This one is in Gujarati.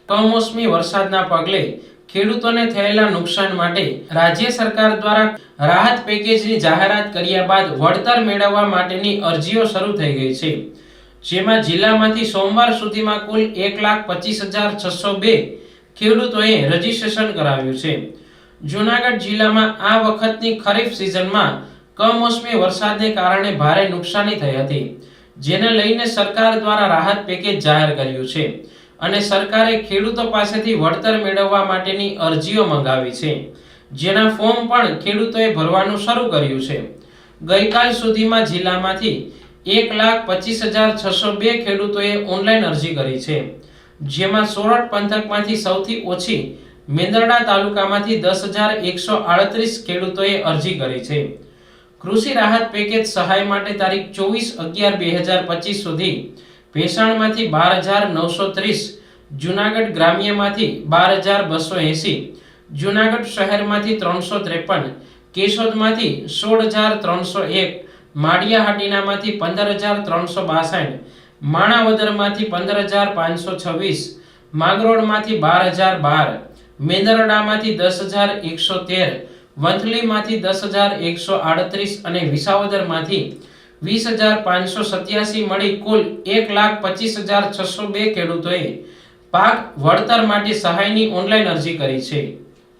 કમોસમી વરસાદના પગલે ખેડૂતોને થયેલા નુકસાન માટે રાજ્ય સરકાર દ્વારા રાહત પેકેજની જાહેરાત કર્યા બાદ વળતર મેળવવા માટેની અરજીઓ શરૂ થઈ ગઈ છે, જેમાં જિલ્લામાંથી સોમવાર સુધીમાં કુલ 1,25,602 ખેડૂતોએ રજીસ્ટ્રેશન કરાવ્યું છે। જૂનાગઢ જિલ્લામાં આ વખતની ખરીફ સિઝનમાં કમોસમી વરસાદને કારણે ભારે નુકસાની થઈ હતી, જેને લઈને સરકાર દ્વારા રાહત પેકેજ જાહેર કર્યું છે અને સરકારે ખેડૂતો પાસેથી વળતર મેળવવા માટેની અરજીઓ મંગાવી છે, જેના ફોર્મ પણ ખેડૂતોએ ભરવાનું શરૂ કર્યું છે। ગઈકાલ સુધીમાં જિલ્લામાંથી 1,25,602 ખેડૂતોએ ઓનલાઈન અરજી કરી છે, જેમાં સોરઠ પંથકમાંથી સૌથી ઓછી મેંદરડા તાલુકામાંથી 10,138 ખેડૂતોએ અરજી કરી છે। કૃષિ રાહત પેકેજ સહાય માટે તારીખ 24/11/2025 સુધી ભેસાણમાંથી 12,930, જૂનાગઢ ગ્રામ્યમાંથી 12,280, જૂનાગઢ શહેરમાંથી 353, કેશોદમાંથી 16,301, માળિયાહાટીનામાંથી 15,362, માણાવદરમાંથી 15,526, માંગરોળમાંથી 12,012, મેંદરડામાંથી 10,113, વંથલીમાંથી 10,138 અને વિસાવદરમાંથી 20,587 મળી કુલ 1,25,602 ખેડૂતોએ પાક વળતર માટે સહાયની ઓનલાઈન અરજી કરી છે।